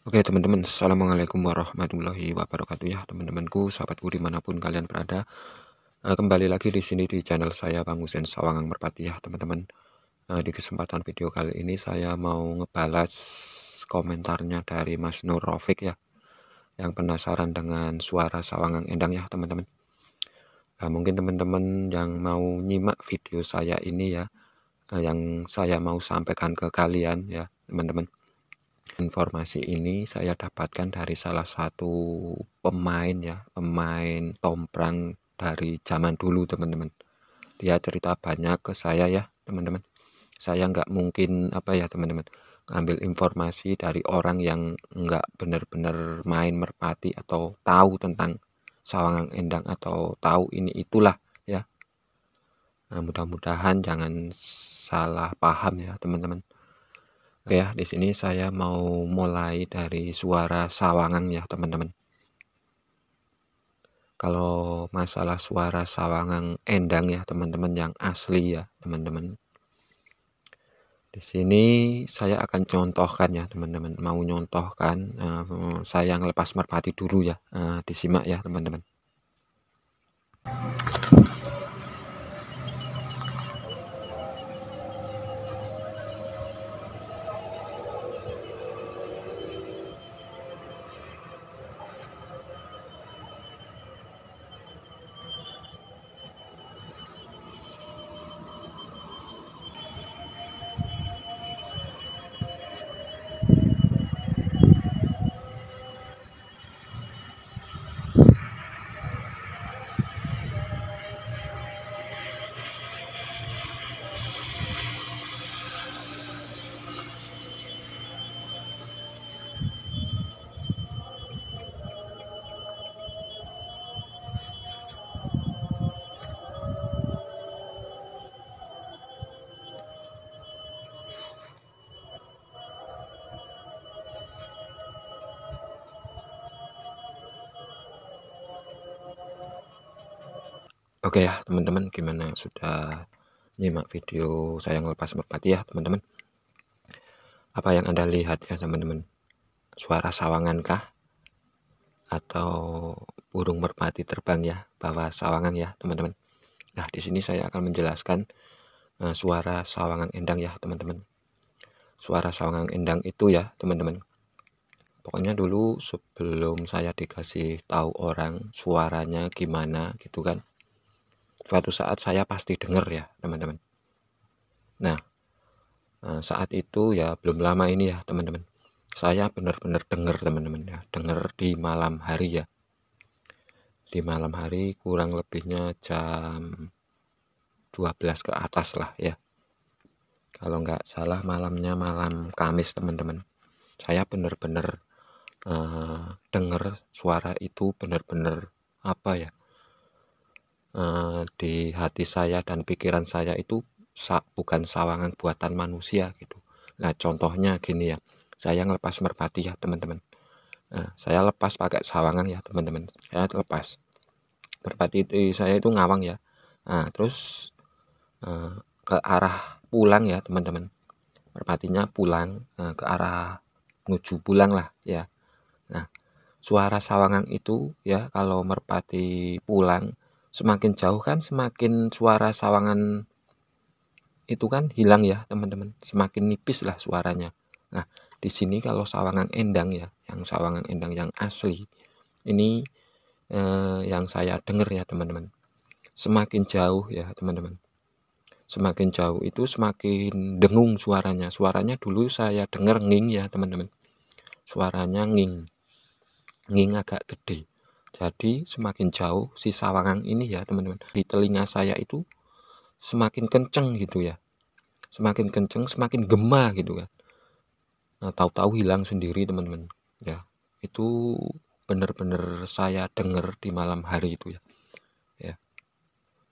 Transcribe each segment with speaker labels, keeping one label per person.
Speaker 1: Oke teman-teman, assalamualaikum warahmatullahi wabarakatuh ya teman-temanku, sahabatku dimanapun kalian berada. Kembali lagi di sini di channel saya Bang Husen Sawangang Merpati ya teman-teman. Di kesempatan video kali ini saya mau ngebalas komentarnya dari Mas Nur Rafiq ya, yang penasaran dengan suara sawangan endang ya teman-teman. Nah, mungkin teman-teman yang mau nyimak video saya ini ya, yang saya mau sampaikan ke kalian ya teman-teman. Informasi ini saya dapatkan dari salah satu pemain ya, pemain tombrang dari zaman dulu teman-teman. Dia cerita banyak ke saya ya teman-teman. Saya nggak mungkin apa ya teman-teman, ngambil informasi dari orang yang nggak benar-benar main merpati atau tahu tentang sawangan endang atau tahu ini itulah ya. Nah, mudah-mudahan jangan salah paham ya teman-teman. Oke ya, di sini saya mau mulai dari suara sawangan ya teman-teman. Kalau masalah suara sawangan endang ya teman-teman yang asli ya teman-teman. Di sini saya akan contohkan ya teman-teman. Mau nyontohkan saya ngelepas merpati dulu ya. Disimak ya teman-teman. Oke ya teman-teman, gimana, sudah nyimak video saya ngelepas merpati ya teman-teman? Apa yang Anda lihat ya teman-teman? Suara sawangan kah? Atau burung merpati terbang ya, bawa sawangan ya teman-teman? Nah, di sini saya akan menjelaskan suara sawangan endang ya teman-teman. Suara sawangan endang itu ya teman-teman, pokoknya dulu sebelum saya dikasih tahu orang suaranya gimana gitu kan, suatu saat saya pasti dengar ya teman-teman. Nah, saat itu ya belum lama ini ya teman-teman, saya benar-benar dengar teman-teman ya, dengar di malam hari ya, di malam hari kurang lebihnya jam 12 ke atas lah ya, kalau nggak salah malamnya malam Kamis teman-teman. Saya benar-benar dengar suara itu, benar-benar apa ya, di hati saya dan pikiran saya itu bukan sawangan buatan manusia gitu. Nah, contohnya gini ya, saya ngelepas merpati ya teman-teman. Nah, saya lepas pakai sawangan ya teman-teman, saya lepas merpati itu, saya itu ngawang ya. Nah, terus ke arah pulang ya teman-teman, merpatinya pulang ke arah menuju pulang lah ya. Nah, suara sawangan itu ya, kalau merpati pulang semakin jauh kan semakin suara sawangan itu kan hilang ya teman-teman, semakin nipis lah suaranya. Nah, di sini kalau sawangan endang ya, yang sawangan endang yang asli ini yang saya dengar ya teman-teman, semakin jauh ya teman-teman, semakin jauh itu semakin dengung suaranya. Suaranya dulu saya dengar nging ya teman-teman, suaranya nging, nging agak gede. Jadi semakin jauh si sawangan ini ya teman-teman, di telinga saya itu semakin kenceng gitu ya, semakin kenceng semakin gema gitu kan. Nah, tahu-tahu hilang sendiri teman-teman ya. Itu benar-benar saya dengar di malam hari itu ya. Ya,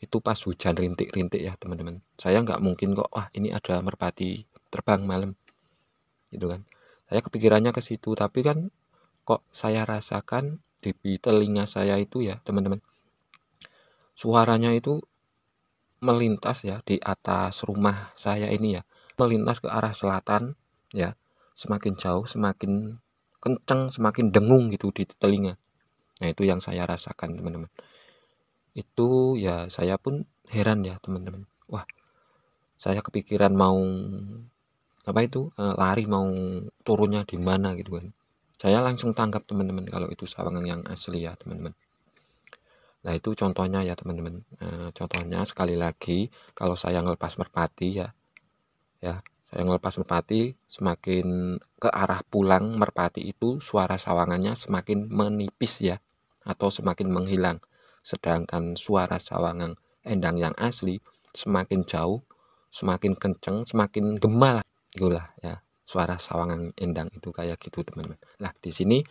Speaker 1: itu pas hujan rintik-rintik ya teman-teman. Saya nggak mungkin kok, wah ini ada merpati terbang malam gitu kan. Saya kepikirannya ke situ, tapi kan kok saya rasakan di telinga saya itu ya teman-teman, suaranya itu melintas ya di atas rumah saya ini ya, melintas ke arah selatan ya, semakin jauh semakin kenceng, semakin dengung gitu di telinga. Nah itu yang saya rasakan teman-teman. Itu ya saya pun heran ya teman-teman. Wah, saya kepikiran mau lari, mau turunnya di mana gitu kan. Saya langsung tangkap teman-teman kalau itu sawangan yang asli ya teman-teman. Nah itu contohnya ya teman-teman. Contohnya sekali lagi, kalau saya ngelepas merpati ya saya ngelepas merpati, semakin ke arah pulang merpati itu suara sawangannya semakin menipis ya, atau semakin menghilang. Sedangkan suara sawangan endang yang asli semakin jauh, semakin kenceng, semakin gema lah, itulah ya suara sawangan endang itu kayak gitu teman-teman. Nah di sini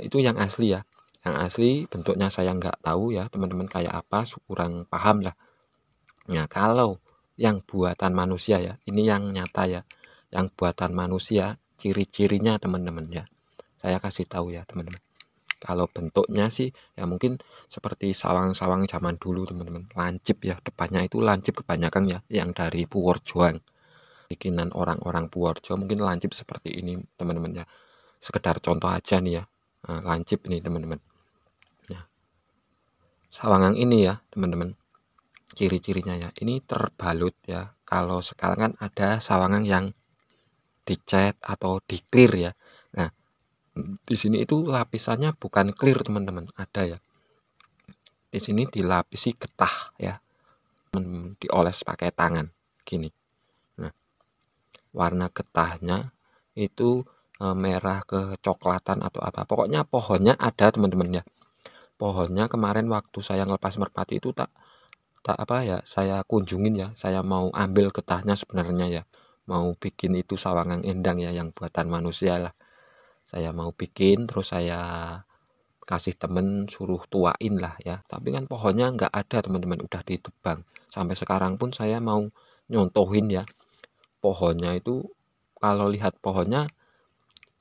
Speaker 1: itu yang asli ya, yang asli bentuknya saya nggak tahu ya teman-teman kayak apa, kurang paham lah. Nah kalau yang buatan manusia ya, ini yang nyata ya, yang buatan manusia ciri-cirinya teman-teman ya, saya kasih tahu ya teman-teman. Kalau bentuknya sih ya mungkin seperti sawang-sawang zaman dulu teman-teman, lancip ya, depannya itu lancip kebanyakan ya, yang dari Purworejoan, bikinan orang-orang Purworejo mungkin lancip seperti ini teman-teman ya, sekedar contoh aja nih ya. Lancip ini teman-teman. Nah sawangan ini ya teman-teman, ciri-cirinya ya, ini terbalut ya. Kalau sekarang kan ada sawangan yang dicat atau di clear ya. Nah di sini itu lapisannya bukan clear teman-teman, ada ya di sini dilapisi getah ya, dioles pakai tangan gini. Nah warna getahnya itu merah kecoklatan atau apa, pokoknya pohonnya ada teman-teman ya. Pohonnya kemarin waktu saya ngelepas merpati itu tak saya kunjungin ya, saya mau ambil getahnya sebenarnya ya, mau bikin itu sawangan endang ya yang buatan manusia lah. Saya mau bikin, terus saya kasih temen suruh tuain lah ya, tapi kan pohonnya nggak ada teman-teman, udah ditebang. Sampai sekarang pun saya mau nyontohin ya, pohonnya itu kalau lihat pohonnya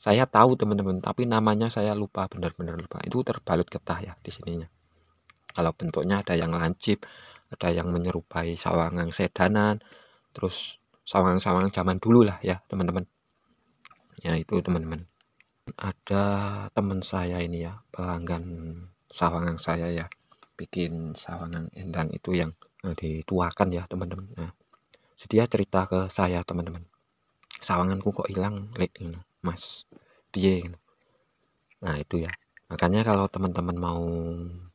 Speaker 1: saya tahu teman-teman, tapi namanya saya lupa, benar-benar lupa. Itu terbalut getah ya di sininya. Kalau bentuknya ada yang lancip, ada yang menyerupai sawangan sedanan, terus sawangan-sawangan zaman dulu lah ya teman-teman. Ya itu teman-teman. Ada teman saya ini ya, pelanggan sawangan saya ya, bikin sawangan endang itu yang dituakan ya teman-teman. Nah dia cerita ke saya teman-teman, sawanganku kok hilang lek mas, piye. Nah itu ya, makanya kalau teman-teman mau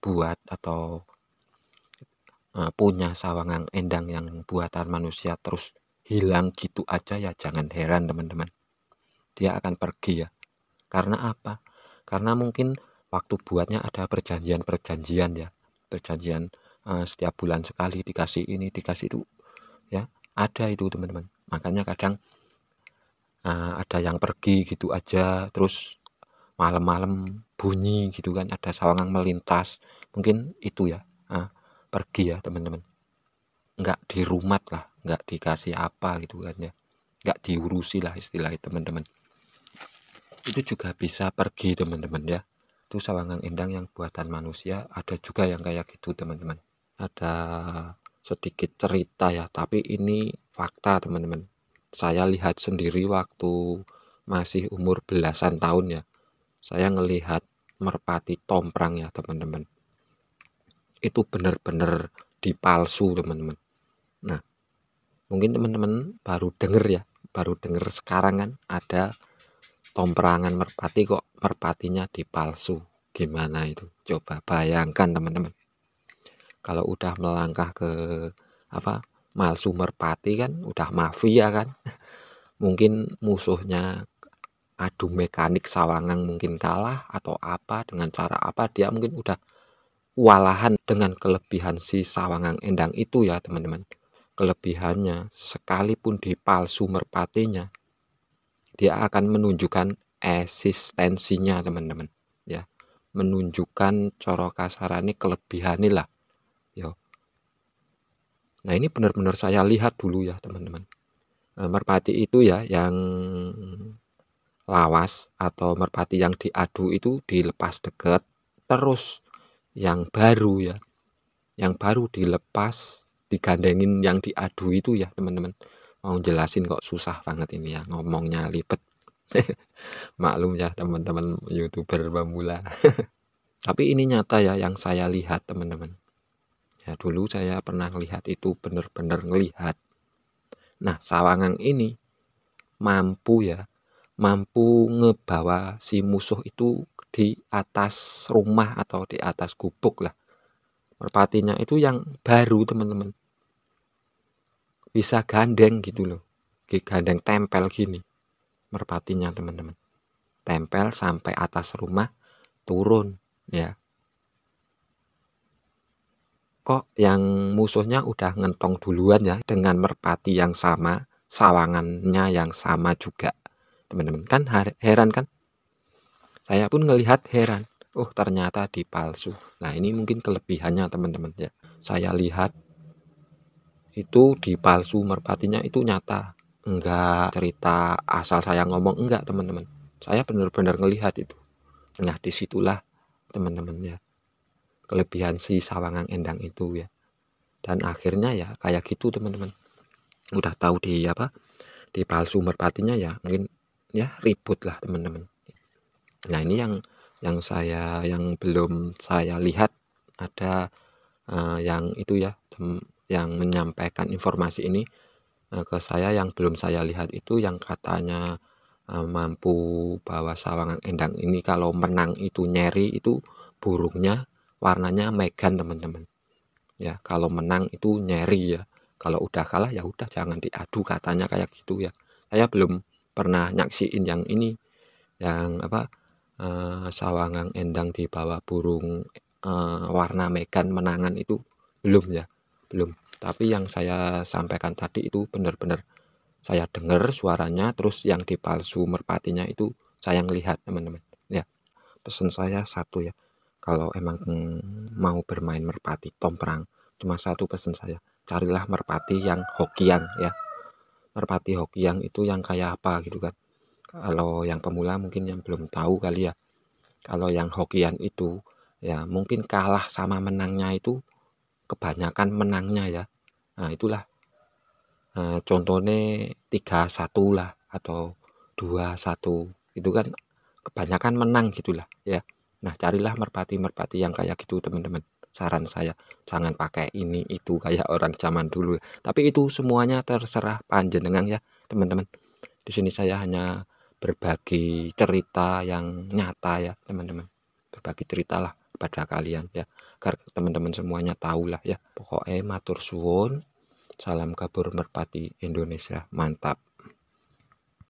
Speaker 1: buat atau punya sawangan endang yang buatan manusia terus hilang gitu aja ya jangan heran teman-teman, dia akan pergi ya. Karena apa? Karena mungkin waktu buatnya ada perjanjian ya, perjanjian setiap bulan sekali dikasih ini dikasih itu ya, ada itu teman-teman. Makanya kadang ada yang pergi gitu aja, terus malam-malam bunyi gitu kan, ada sawangan melintas, mungkin itu ya, pergi ya teman-teman, nggak dirumat lah, nggak dikasih apa gitu kan ya, nggak diurusi lah istilahnya teman-teman. Itu juga bisa pergi teman-teman ya. Itu sawangan endang yang buatan manusia ada juga yang kayak gitu teman-teman. Ada sedikit cerita ya, tapi ini fakta teman-teman. Saya lihat sendiri waktu masih umur belasan tahun ya, saya ngelihat merpati tomprang ya teman-teman. Itu benar-benar dipalsu teman-teman. Nah mungkin teman-teman baru denger ya, baru denger sekarang kan ada tomprangan merpati, kok merpatinya dipalsu. Gimana itu, coba bayangkan teman-teman, kalau udah melangkah ke malsu merpati kan udah mafia kan. Mungkin musuhnya adu mekanik sawangan mungkin kalah atau apa, dengan cara apa dia mungkin udah kewalahan dengan kelebihan si sawangan endang itu ya teman-teman. Kelebihannya sekalipun dipalsu merpatinya, dia akan menunjukkan eksistensinya teman-teman ya, menunjukkan coro kasarane kelebihan lah yo. Nah ini benar-benar saya lihat dulu ya teman-teman. Merpati itu ya yang lawas atau merpati yang diadu itu dilepas deket, terus yang baru ya, yang baru dilepas digandengin yang diadu itu ya teman-teman. Mau jelasin kok susah banget ini ya, ngomongnya libet. Maklum ya teman-teman YouTuber pemula. Tapi ini nyata ya yang saya lihat teman-teman. Ya dulu saya pernah lihat itu benar-benar ngelihat. Nah sawangan ini mampu ngebawa si musuh itu di atas rumah atau di atas gubuk lah. Merpatinya itu yang baru teman-teman, bisa gandeng gitu loh, gandeng tempel gini merpatinya teman-teman, tempel sampai atas rumah turun ya. Kok yang musuhnya udah ngentong duluan ya dengan merpati yang sama, sawangannya yang sama juga teman-teman, kan heran kan, saya pun ngelihat heran, oh ternyata dipalsu. Nah ini mungkin kelebihannya teman-teman ya, saya lihat itu dipalsu, merpatinya itu nyata, enggak cerita asal saya ngomong, enggak teman-teman, saya benar-benar ngelihat itu. Nah disitulah teman-teman ya kelebihan si sawangan endang itu ya. Dan akhirnya ya kayak gitu teman-teman, udah tahu di apa, di palsu merpatinya ya mungkin ya ribut lah teman-teman. Nah ini yang belum saya lihat ada yang itu ya, yang menyampaikan informasi ini ke saya, yang belum saya lihat itu yang katanya mampu bawa sawangan endang ini kalau menang itu nyeri, itu burungnya warnanya megan teman-teman ya. Kalau menang itu nyeri ya, kalau udah kalah ya udah jangan diadu, katanya kayak gitu ya. Saya belum pernah nyaksiin yang ini, yang apa, sawangan endang di bawah burung warna megan menangan itu belum ya, belum. Tapi yang saya sampaikan tadi itu benar-benar saya dengar suaranya, terus yang dipalsu merpatinya itu saya ngelihat teman-teman ya. Pesan saya satu ya, kalau emang mau bermain merpati tomprang, cuma satu pesan saya, carilah merpati yang hokiang ya. Merpati hokiang itu yang kayak apa gitu kan, kalau yang pemula mungkin yang belum tahu kali ya. Kalau yang hokian itu ya mungkin kalah sama menangnya itu kebanyakan menangnya ya. Nah itulah contohnya 3-1 lah atau 2-1 itu kan kebanyakan menang gitulah ya. Nah carilah merpati-merpati yang kayak gitu teman-teman, saran saya. Jangan pakai ini itu kayak orang zaman dulu, tapi itu semuanya terserah panjenengan ya teman-teman. Di sini saya hanya berbagi cerita yang nyata ya teman-teman, berbagi cerita lah pada kalian ya, agar teman-teman semuanya tahu lah ya. Pokoknya matur suwun, salam kabur merpati Indonesia, mantap.